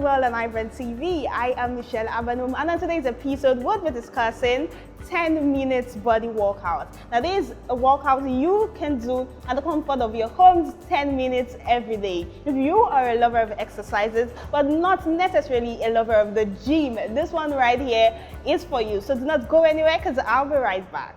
well on iBrandTV. I am Michael Agbaji, and on today's episode, we'll be discussing 10 minutes body workout. Now, this is a workout you can do at the comfort of your home, 10 minutes every day. If you are a lover of exercises, but not necessarily a lover of the gym, this one right here is for you. So do not go anywhere, because I'll be right back.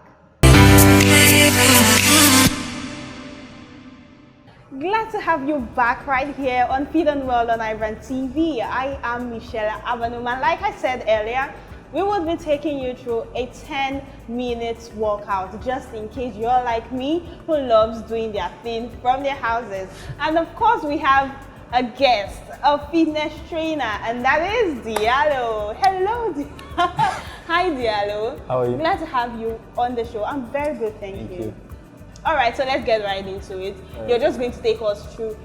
Glad to have you back right here on Feed on Well on iBrandTV. I am Michael Agbaji, and like I said earlier, we will be taking you through a 10 minutes workout, just in case you're like me who loves doing their thing from their houses. And of course, we have a guest, a fitness trainer, and that is Diallo. Hello, Diallo. Hi, Diallo. How are you? Glad to have you on the show. I'm very good, thank you. All right, so let's get right into it. You're just going to take us through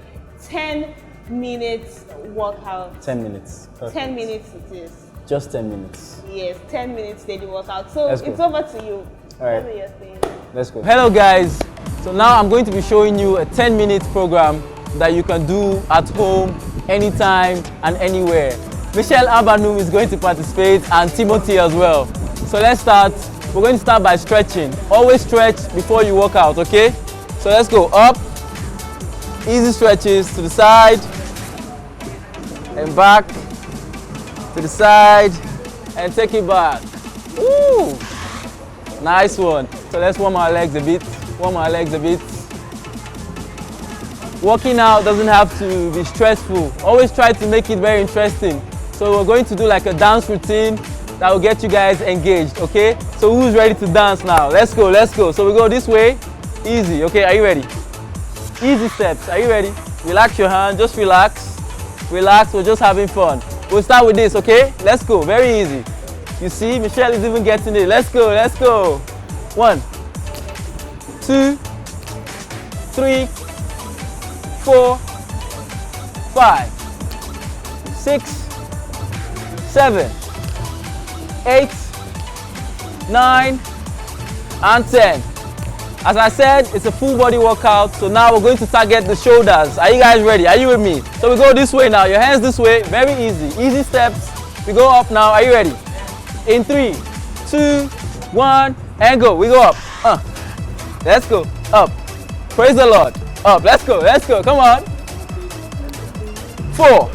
10 minutes workout. 10 minutes. Perfect. 10 minutes it is. Just 10 minutes. Yes, 10 minutes daily workout. So Let's it's go. over to you. All right. What are your things? Let's go. Hello guys. So now I'm going to be showing you a 10-minute program that you can do at home, anytime and anywhere. Michael Agbaji is going to participate, and Timothy as well. So let's start. We're going to start by stretching. Always stretch before you work out, okay? So let's go up. Easy stretches to the side and back, to the side and take it back. Woo! Nice one. So let's warm our legs a bit. Warm our legs a bit. Working out doesn't have to be stressful. Always try to make it very interesting. So we're going to do like a dance routine that will get you guys engaged, okay? So who's ready to dance now? Let's go, let's go. So we go this way, easy, okay? Are you ready? Easy steps, are you ready? Relax your hand, just relax. Relax, we're just having fun. We'll start with this, okay? Let's go, very easy. You see, Michelle is even getting it. Let's go, let's go. 1, 2, 3, 4, 5, 6, 7, 8, 9, and 10. As I said, it's a full body workout, so now we're going to target the shoulders. Are you guys ready? Are you with me? So we go this way now, your hands this way, very easy. Easy steps. We go up now, are you ready? In 3, 2, 1, and go. We go up. Let's go, up. Praise the Lord. Up, let's go, come on. 4,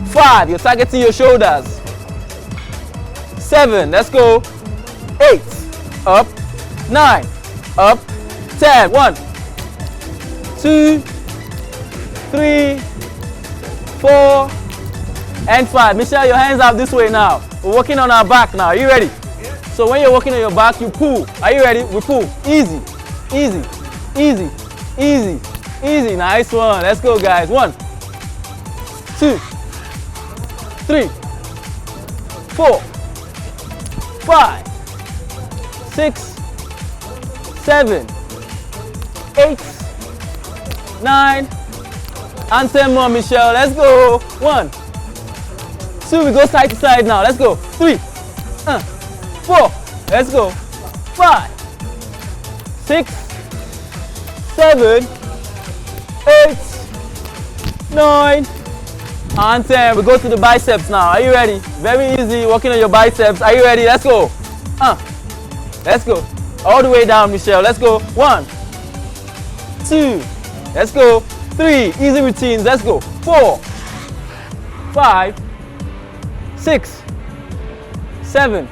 5, you're targeting your shoulders. 7, let's go. 8, up. 9, up. 10, 1, 2, 3, 4, and 5. Michelle, your hands up this way now. We're working on our back now. Are you ready? So when you're working on your back, you pull. Are you ready? We pull. Easy, easy, easy, easy, easy. Nice one. Let's go, guys. 1, 2, 3, 4, 5, 6, 7, 8, 9, and 10 more, Michelle. Let's go. 1, 2, we go side to side now. Let's go. 3, 4, let's go. 5, 6, 7, 8, 9, and 10. We go to the biceps now. Are you ready? Very easy, working on your biceps. Are you ready? Let's go. Let's go. All the way down, Michelle. Let's go. 1, 2, let's go. 3, easy routines. Let's go. 4, 5, 6, 7,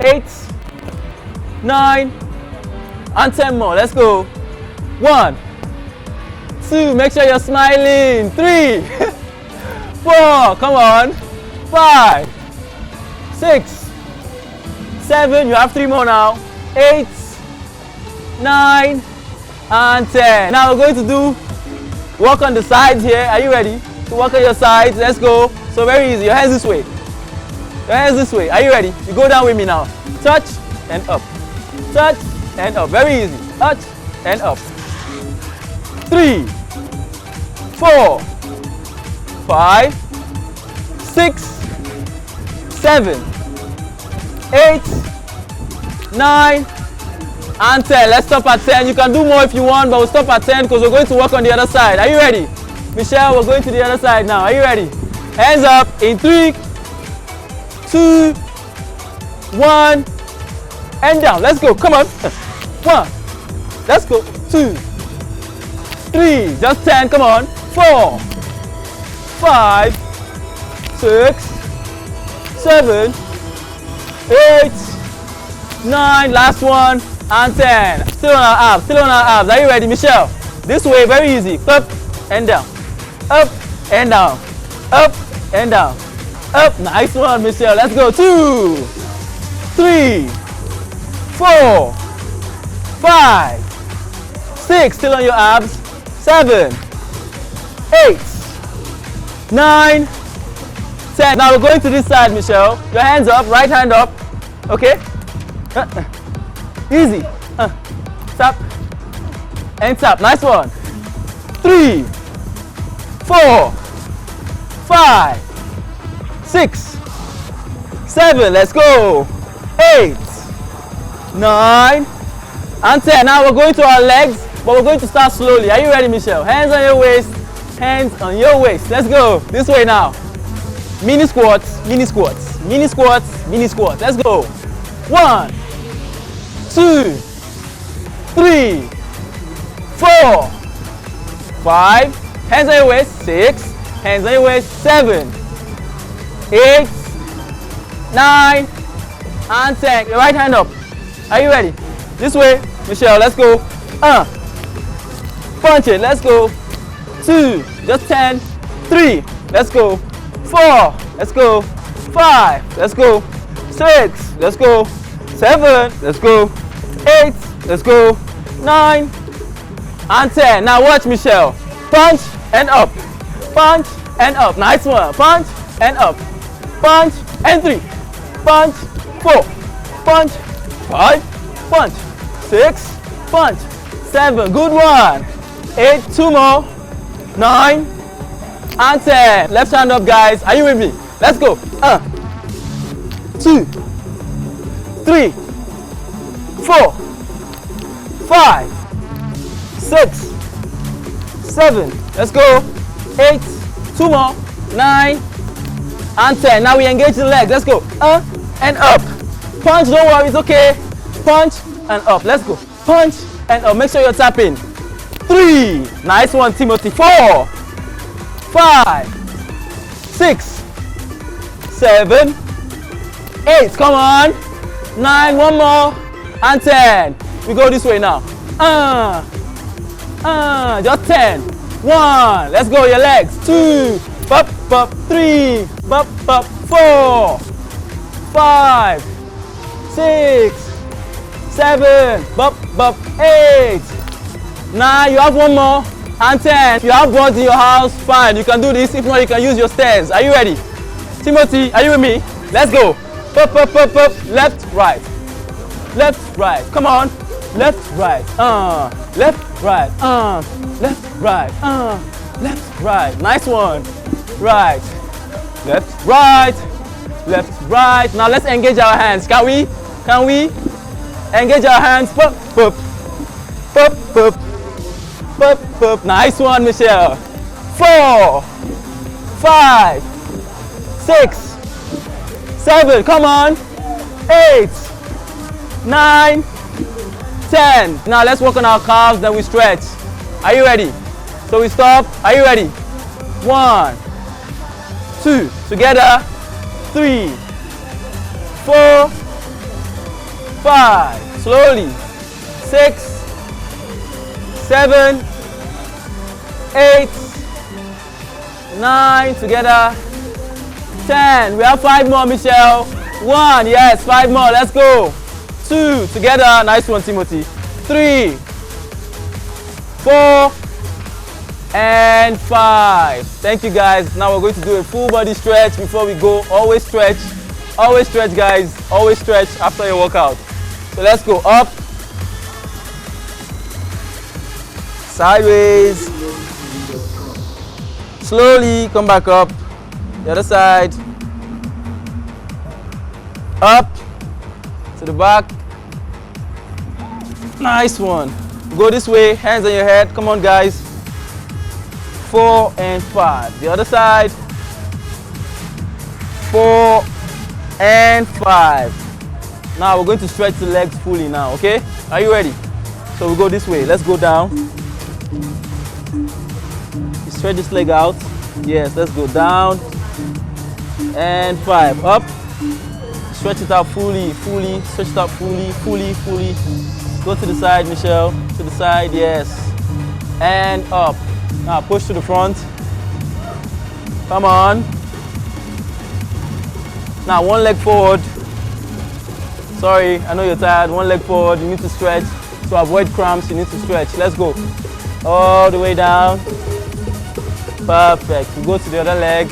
8, 9, and 10 more. Let's go. 1, 2, make sure you're smiling. 3, 4, come on. 5, 6, 7, you have 3 more now. 8, 9, and 10. Now we're going to do work on the sides here. Are you ready to work on your sides? Let's go. So very easy. Your hands this way. Your hands this way. Are you ready? You go down with me now. Touch and up. Touch and up. Very easy. Touch and up. 3, 4, 5, 6, 7, 8, 9, and 10. Let's stop at 10. You can do more if you want, but we'll stop at 10 because we're going to work on the other side. Are you ready? Michelle, we're going to the other side now. Are you ready? Hands up in 3, 2, 1, and down. Let's go. Come on. 1. Let's go. 2, 3. Just 10. Come on. 4, 5, 6, 7, 8, 9. Last one. And 10. Still on our abs. Still on our abs. Are you ready, Michelle? This way. Very easy. Up and down. Up and down. Up and down. Up. Nice one, Michelle. Let's go. 2, 3, 4, 5, 6. Still on your abs. 7, 8, 9, 10. Now we're going to this side, Michelle. Your hands up. Right hand up. Okay? Easy. Tap and tap. Nice one. 3, 4, 5, 6, 7. Let's go. 8, 9, and 10. Now we're going to our legs, but we're going to start slowly. Are you ready, Michelle? Hands on your waist. Hands on your waist. Let's go. This way now. Mini squats, mini squats, mini squats, mini squats. Let's go. 1, 2, 3, 4, 5. Hands on your waist. 6. Hands on your waist. 7, 8, 9, and 10. Your right hand up. Are you ready? This way, Michelle. Let's go. Punch it. Let's go. 2. Just 10. 3. Let's go. 4. Let's go. 5. Let's go. 6. Let's go. 7. Let's go. 8. Let's go. 9 and 10. Now watch, Michelle. Punch and up. Punch and up. Nice one. Punch and up. Punch and 3. Punch. 4. Punch. 5. Punch. 6. Punch. 7. Good one. 8. 2 more. 9 and 10. Left hand up, guys. Are you with me? Let's go. 2, 3, 4, 5, 6, 7. Let's go. 8. 2 more. 9 and 10. Now we engage the legs. Let's go. And up. Punch. Don't worry. It's okay. Punch and up. Let's go. Punch and up. Make sure you're tapping. 3. Nice one, Timothy. 4, 5, 6, 7, 8. Come on. 9. One more. And 10. We go this way now. Just 10. 1. Let's go. Your legs. 2. Up, up. 3. Up, up. 4. 5. 6. 7. Up, up. 8. 9. You have one more. And 10. If you have boards in your house, fine. You can do this. If not, you can use your stairs. Are you ready? Timothy, are you with me? Let's go. Up, up, up, up. Left, right. Left, right. Come on. Left, right. Left, right. Left, right. Left, right. Nice one. Right. Left, right. Left, right. Now let's engage our hands. Can we? Can we? Engage our hands. Pop, pop. Pop, pop. Pop, pop. Nice one, Michelle. 4, 5, 6, 7. Come on. 8, 9, 10. Now let's work on our calves, then we stretch. Are you ready? So we stop. Are you ready? 1, 2. Together. 3, 4, 5. Slowly. 6, 7, 8, 9. Together. 10. We have 5 more, Michelle. 1. Yes, 5 more. Let's go. 2. Together. Nice one, Timothy. 3, 4, and 5. Thank you, guys. Now we're going to do a full body stretch before we go. Always stretch. Always stretch, guys. Always stretch after your workout. So let's go. Up. Sideways. Slowly come back up. The other side. Up. To the back. Nice one. Go this way. Hands on your head. Come on, guys. 4 and 5. The other side. 4, and 5. Now we're going to stretch the legs fully now, okay? Are you ready? So we go this way. Let's go down. You stretch this leg out. Yes, let's go down. And 5. Up. Stretch it out fully, fully. Stretch it out fully, fully, fully. Go to the side, Michelle. To the side, yes. And up. Now push to the front. Come on. Now one leg forward. Sorry, I know you're tired. One leg forward. You need to stretch. To avoid cramps, you need to stretch. Let's go. All the way down. Perfect. We go to the other leg.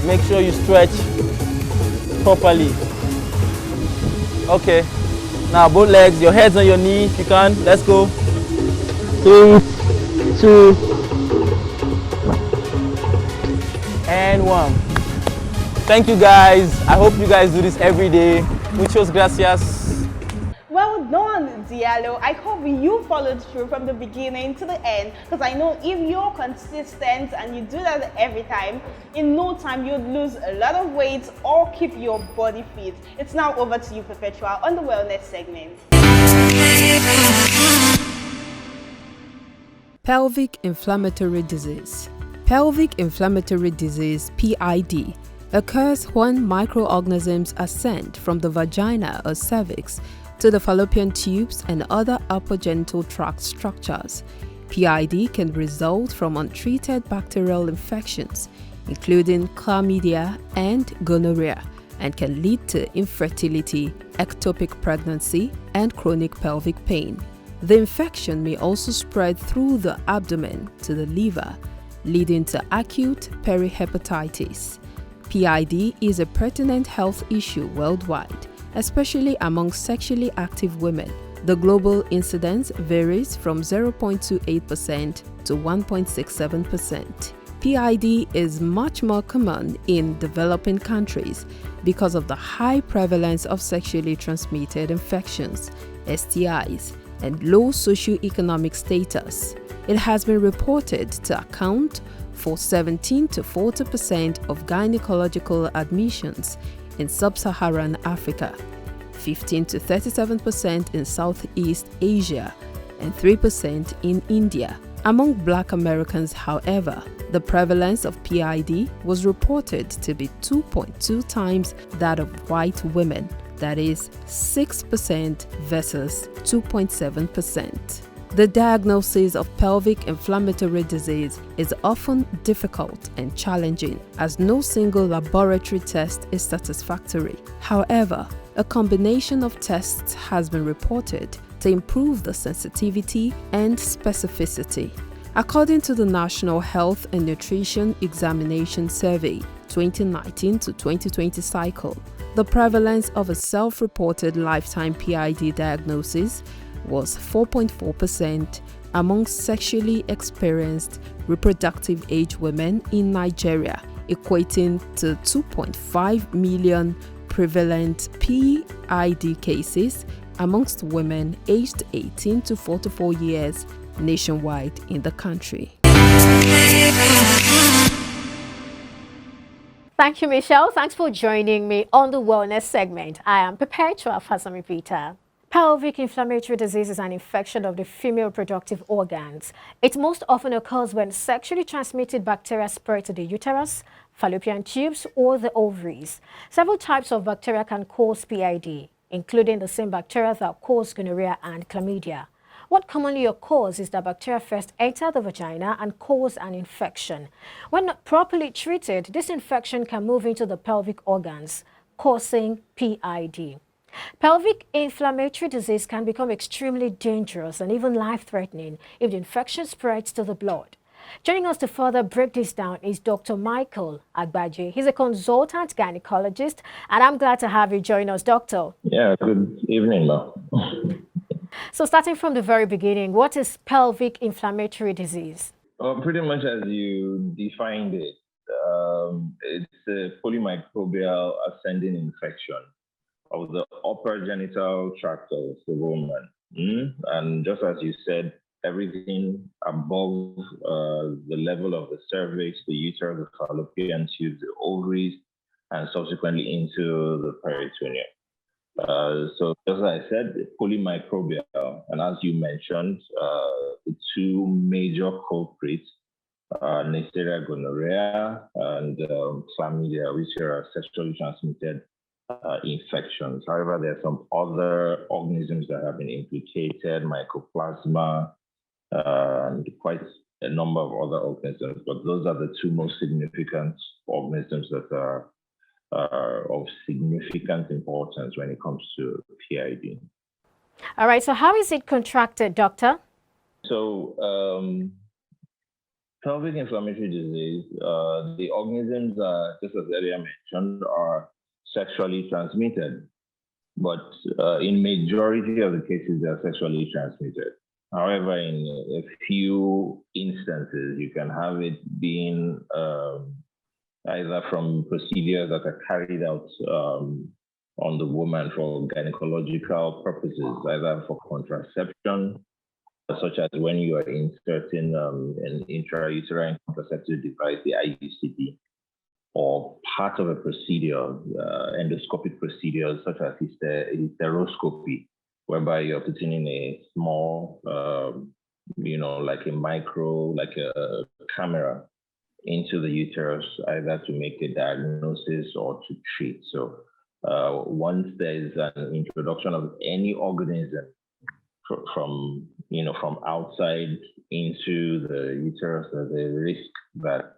Make sure you stretch properly. Okay. Now both legs, your head's on your knee if you can. Let's go. 3, 2, and 1. Thank you guys. I hope you guys do this every day. Muchos gracias. Well done, Diallo. I hope you followed through from the beginning to the end, because I know if you're consistent and you do that every time, in no time you'd lose a lot of weight or keep your body fit. It's now over to you, Perpetua, on the wellness segment. Pelvic inflammatory disease. Pelvic inflammatory disease, PID, occurs when microorganisms ascend from the vagina or cervix to the fallopian tubes and other upper genital tract structures. PID can result from untreated bacterial infections, including chlamydia and gonorrhea, and can lead to infertility, ectopic pregnancy, and chronic pelvic pain. The infection may also spread through the abdomen to the liver, leading to acute perihepatitis. PID is a pertinent health issue worldwide, especially among sexually active women. The global incidence varies from 0.28% to 1.67%. PID is much more common in developing countries because of the high prevalence of sexually transmitted infections, STIs, and low socioeconomic status. It has been reported to account for 17 to 40% of gynecological admissions in sub-Saharan Africa, 15 to 37% in Southeast Asia, and 3% in India. Among Black Americans, however, the prevalence of PID was reported to be 2.2 times that of white women, that is 6% versus 2.7%. The diagnosis of pelvic inflammatory disease is often difficult and challenging, as no single laboratory test is satisfactory. However, a combination of tests has been reported to improve the sensitivity and specificity. According to the National Health and Nutrition Examination Survey 2019 to 2020 cycle, the prevalence of a self-reported lifetime PID diagnosis was 4.4% among sexually experienced reproductive age women in Nigeria, equating to 2.5 million prevalent PID cases amongst women aged 18 to 44 years nationwide in the country. Thank you, Michelle. Thanks for joining me on the Wellness segment. I am Perpetua Fasamipita. Pelvic inflammatory disease is an infection of the female reproductive organs. It most often occurs when sexually transmitted bacteria spread to the uterus, fallopian tubes, or the ovaries. Several types of bacteria can cause PID, including the same bacteria that cause gonorrhea and chlamydia. What commonly occurs is that bacteria first enter the vagina and cause an infection. When not properly treated, this infection can move into the pelvic organs, causing PID. Pelvic inflammatory disease can become extremely dangerous and even life-threatening if the infection spreads to the blood. Joining us to further break this down is Dr. Michael Agbaji. He's a consultant gynecologist, and I'm glad to have you join us, Doctor. Yeah, good evening, Ma. So starting from the very beginning, what is pelvic inflammatory disease? Pretty much as you defined it, it's a polymicrobial ascending infection of the upper genital tract of the woman. And just as you said, everything above the level of the cervix, the uterus, the fallopian tubes, the ovaries, and subsequently into the peritoneum. So as I said, polymicrobial, and as you mentioned, the two major culprits are Neisseria gonorrhea and chlamydia, which are sexually transmitted infections. However, there are some other organisms that have been implicated, mycoplasma, and quite a number of other organisms, but those are the two most significant organisms that are of significant importance when it comes to PID. All right, so how is it contracted, doctor? So pelvic inflammatory disease, the organisms, just as earlier mentioned, are sexually transmitted, but in majority of the cases, they are sexually transmitted. However, in a few instances, you can have it being either from procedures that are carried out on the woman for gynecological purposes, either for contraception, such as when you are inserting an intrauterine contraceptive device, the IUCD, or part of a procedure, endoscopic procedure, such as hysteroscopy, whereby you're putting in a small, like a micro, like a camera into the uterus, either to make a diagnosis or to treat. So once there is an introduction of any organism from outside into the uterus, there's a risk that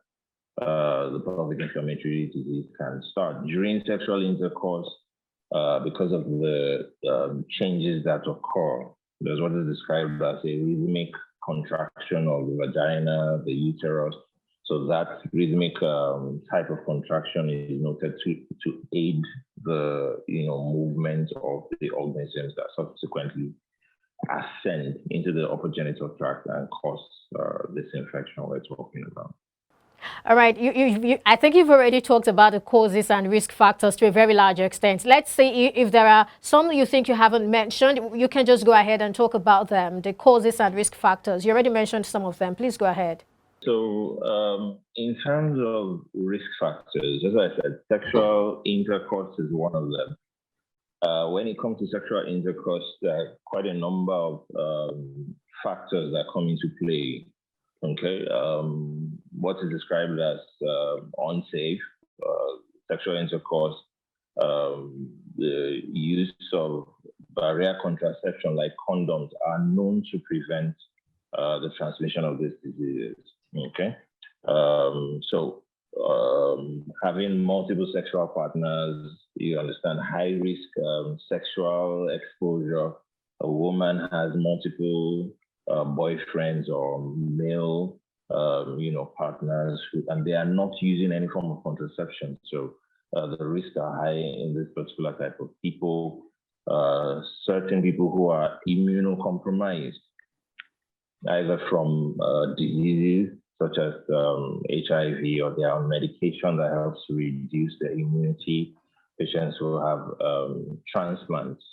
the pelvic inflammatory disease can start. During sexual intercourse, because of the changes that occur, there's what is described as a rhythmic contraction of the vagina, the uterus. So that rhythmic type of contraction is noted to aid the movement of the organisms that subsequently ascend into the upper genital tract and cause this infection we're talking about. All right, I think you've already talked about the causes and risk factors to a very large extent. Let's see if there are some you think you haven't mentioned. You can just go ahead and talk about them, the causes and risk factors. You already mentioned some of them. Please go ahead. So in terms of risk factors, as I said, sexual intercourse is one of them. When it comes to sexual intercourse, there are quite a number of factors that come into play. Okay, what is described as unsafe sexual intercourse, the use of barrier contraception like condoms are known to prevent the transmission of these diseases. Okay, so having multiple sexual partners, you understand, high risk sexual exposure. A woman has multiple boyfriends or male, partners, and they are not using any form of contraception. So the risks are high in this particular type of people. Certain people who are immunocompromised, either from diseases such as HIV, or they are on medication that helps to reduce their immunity. Patients who have transplants,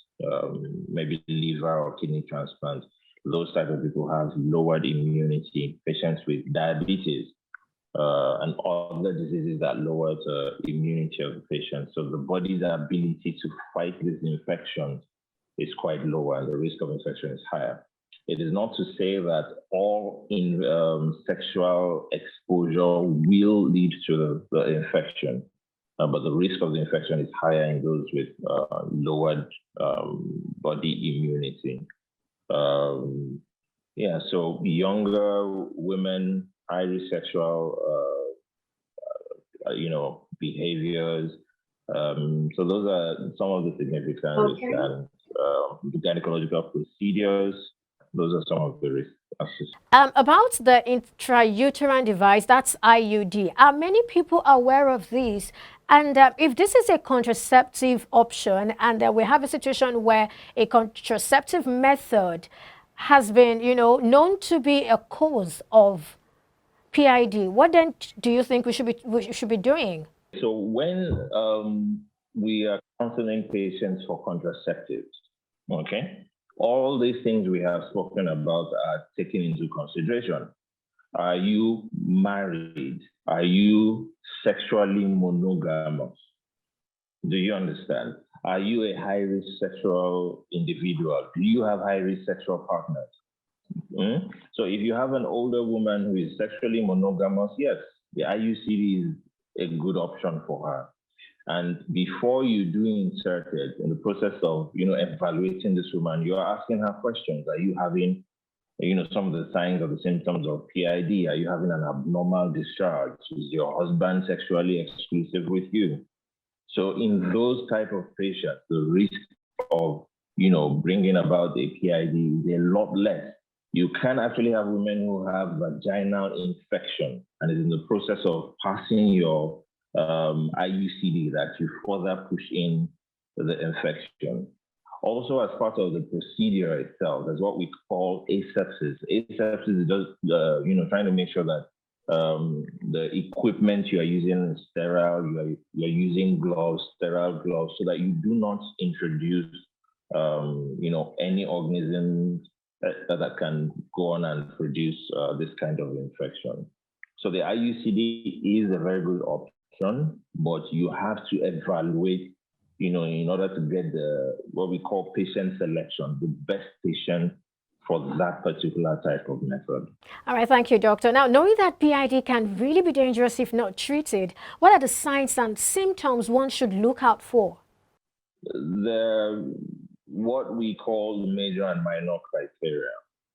maybe liver or kidney transplants, those type of people have lowered immunity. Patients with diabetes and other diseases that lower the immunity of the patient. So the body's ability to fight these infections is quite lower, and the risk of infection is higher. It is not to say that all sexual exposure will lead to the infection, but the risk of the infection is higher in those with lowered body immunity. So younger women, high-risk sexual, behaviors. So those are some of the significant risks, and the gynecological procedures. Those are some of the risks. About the intrauterine device, that's IUD. Are many people aware of these? And if this is a contraceptive option, and we have a situation where a contraceptive method has been, known to be a cause of PID, what then do you think we should be doing? So when we are counseling patients for contraceptives, okay, All these things we have spoken about are taken into consideration. Are you married? Are you sexually monogamous? Do you understand? Are you a high-risk sexual individual? Do you have high-risk sexual partners? So if you have an older woman who is sexually monogamous, yes, the IUCD is a good option for her. And before you do insert it, in the process of evaluating this woman, you are asking her questions. Are you having some of the signs or the symptoms of PID? Are you having an abnormal discharge? Is your husband sexually exclusive with you? So in those type of patients, the risk of bringing about a PID is a lot less. You can actually have women who have vaginal infection and is in the process of passing your IUCD that you further push in the infection. Also, as part of the procedure itself, there's what we call asepsis. Asepsis is just trying to make sure that the equipment you are using is sterile. You're using gloves, sterile gloves, so that you do not introduce any organisms that can go on and produce this kind of infection. So the IUCD is a very good option, but you have to evaluate, in order to get what we call patient selection, the best patient for that particular type of method. All right, thank you, doctor. Now, knowing that PID can really be dangerous if not treated, what are the signs and symptoms one should look out for? What we call major and minor criteria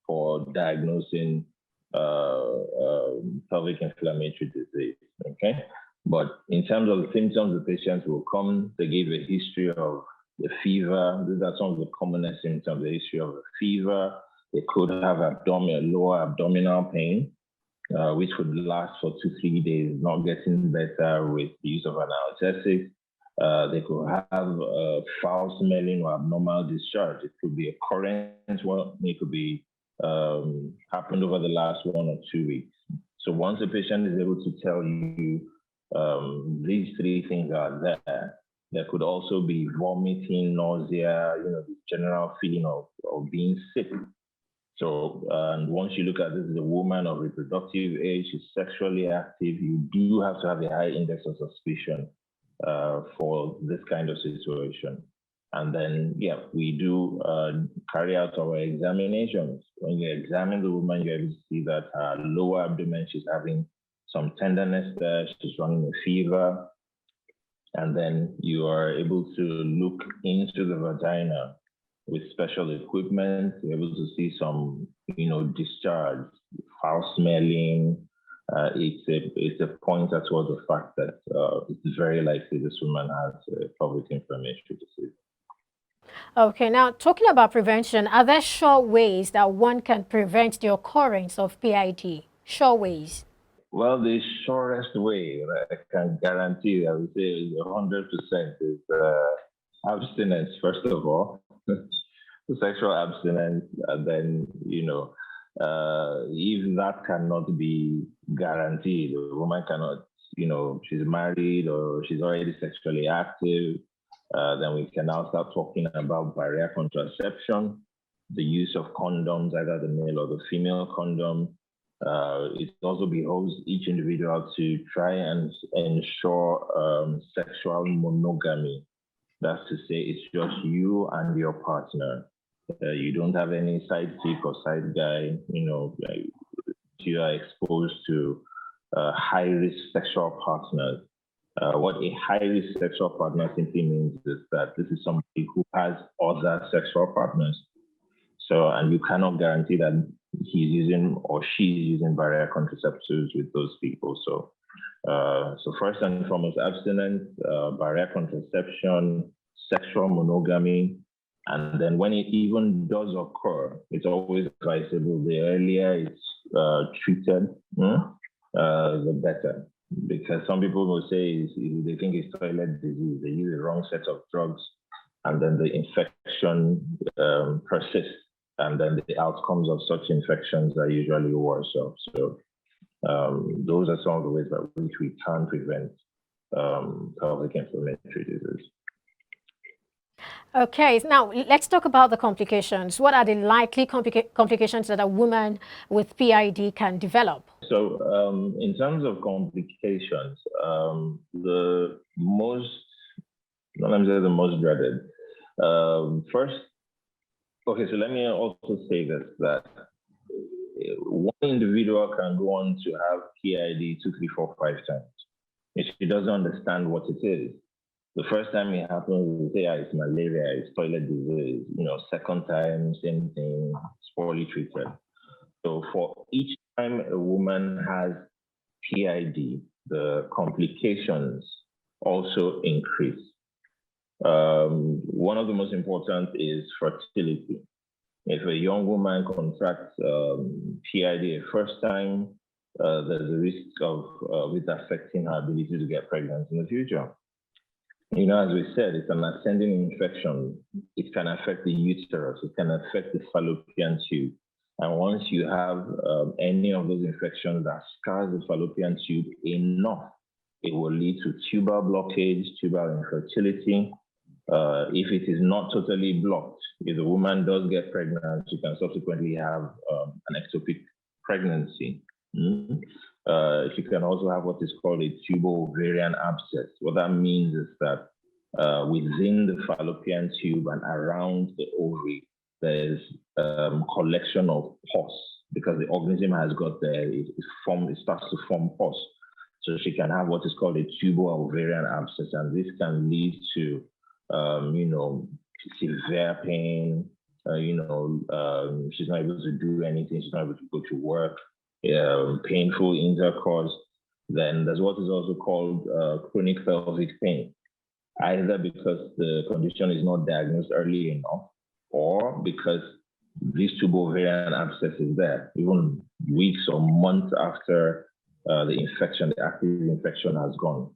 for diagnosing pelvic inflammatory disease, okay? But in terms of the symptoms, the patients will come, they give a history of the fever. These are some of the commonest symptoms, the history of the fever. They could have lower abdominal pain, which would last for 2-3 days, not getting better with the use of analgesics. They could have foul smelling or abnormal discharge. It could be a current one. It could be happened over the last 1 or 2 weeks. So once a patient is able to tell you these 3 things are there could also be vomiting, nausea, the general feeling of being sick. So, and once you look at this as a woman of reproductive age, she's sexually active, you do have to have a high index of suspicion for this kind of situation. And then, we do carry out our examinations. When you examine the woman, you're able to see that her lower abdomen, she's having some tenderness there, she's running a fever. And then you are able to look into the vagina with special equipment. You're able to see some, discharge, foul smelling. It's a pointer towards the fact that it's very likely this woman has a pelvic inflammatory disease. Okay, now talking about prevention, are there sure ways that one can prevent the occurrence of PID? Sure ways? Well, the surest way that I can guarantee, I would say, is 100% is abstinence, first of all. The sexual abstinence, and then, if that cannot be guaranteed, the woman cannot, she's married or she's already sexually active, then we can now start talking about barrier contraception, the use of condoms, either the male or the female condom. It also behoves each individual to try and ensure sexual monogamy. That's to say, it's just you and your partner. You don't have any side chick or side guy. You are exposed to high-risk sexual partners. What a high-risk sexual partner simply means is that this is somebody who has other sexual partners. So, and you cannot guarantee that he's using or she's using barrier contraceptives with those people. So, so first and foremost, abstinence, barrier contraception, sexual monogamy, and then when it even does occur, it's always advisable. The earlier it's treated, the better. Because some people will say they think it's toilet disease. They use the wrong set of drugs, and then the infection persists. And then the outcomes of such infections are usually worse off. So those are some of the ways by which we can prevent pelvic inflammatory disease. Okay, now let's talk about the complications. What are the likely complications that a woman with PID can develop? So, in terms of complications, the most, let me say the most dreaded. First, okay, so let me also say this, that one individual can go on to have PID 2, 3, 4, 5 times. If she doesn't understand what it is, the first time it happens, we say, it's malaria, it's toilet disease. Second time, same thing, it's poorly treated. So for each time a woman has PID, the complications also increase. One of the most important is fertility. If a young woman contracts PID a first time, there's a risk of it affecting her ability to get pregnant in the future. As we said, it's an ascending infection. It can affect the uterus. It can affect the fallopian tube. And once you have any of those infections that scars the fallopian tube enough, it will lead to tubal blockage, tubal infertility. If it is not totally blocked, if the woman does get pregnant, she can subsequently have an ectopic pregnancy. She can also have what is called a tubal ovarian abscess. What that means is that within the fallopian tube and around the ovary, there's collection of pus because the organism has got there. It starts to form pus. So she can have what is called a tubal ovarian abscess, and this can lead to severe pain. She's not able to do anything. She's not able to go to work. Painful intercourse. Then there's what is also called chronic pelvic pain, either because the condition is not diagnosed early enough or because this tubal ovarian abscess is there, even weeks or months after the active infection has gone.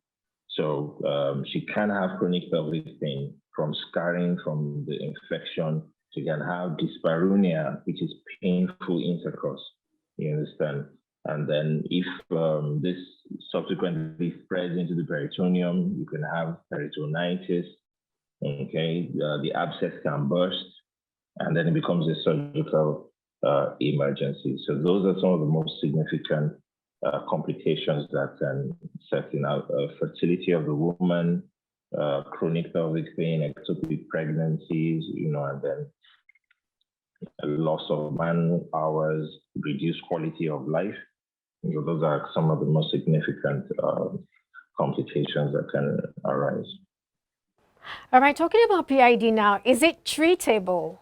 So she can have chronic pelvic pain from scarring from the infection. She can have dyspareunia, which is painful intercourse. You understand? And then if this subsequently spreads into the peritoneum, you can have peritonitis. Okay, the abscess can burst, and then it becomes a surgical emergency. So those are some of the most significant complications that can set in out fertility of the woman, chronic pelvic pain, ectopic pregnancies, and then loss of man hours, reduced quality of life. Those are some of the most significant complications that can arise. All right, talking about PID now, is it treatable?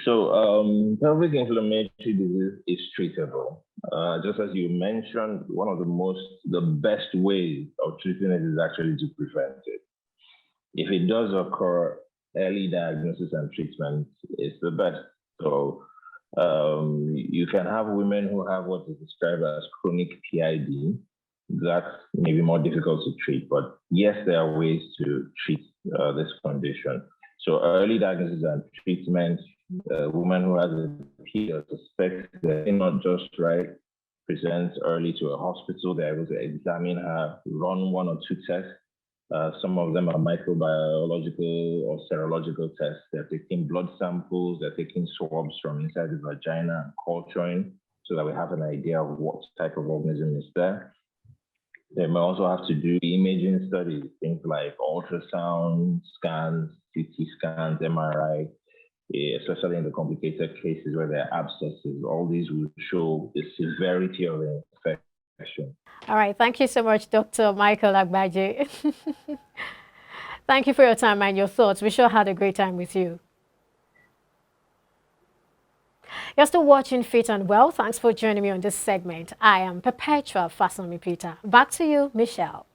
So pelvic inflammatory disease is treatable. Just as you mentioned, one of the best ways of treating it is actually to prevent it. If it does occur, early diagnosis and treatment is the best. So you can have women who have what is described as chronic PID. That may be more difficult to treat, but yes, there are ways to treat this condition. So early diagnosis and treatment, a woman who has a PID or suspects that not just right, presents early to a hospital. They're able to examine her, run 1 or 2 tests. Some of them are microbiological or serological tests. They're taking blood samples, they're taking swabs from inside the vagina and culturing so that we have an idea of what type of organism is there. They may also have to do imaging studies, things like ultrasound scans, CT scans, MRI, especially in the complicated cases where there are abscesses. All these will show the severity of the infection. All right, thank you so much, Dr. Michael Agbaji. Thank you for your time and your thoughts. We sure had a great time with you. You're still watching Fit and Well. Thanks for joining me on this segment. I am Perpetua Fasanmi-Peter. Back to you, Michelle.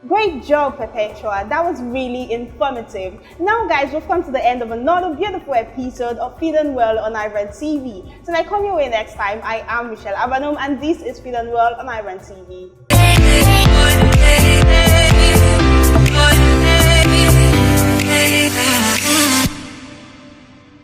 Great job, Perpetua. That was really informative. Now, guys, we've come to the end of another beautiful episode of Fit and Well on iBrandTV. Till I come your way next time, I am Michelle Abanom, and this is Fit and Well on iBrandTV.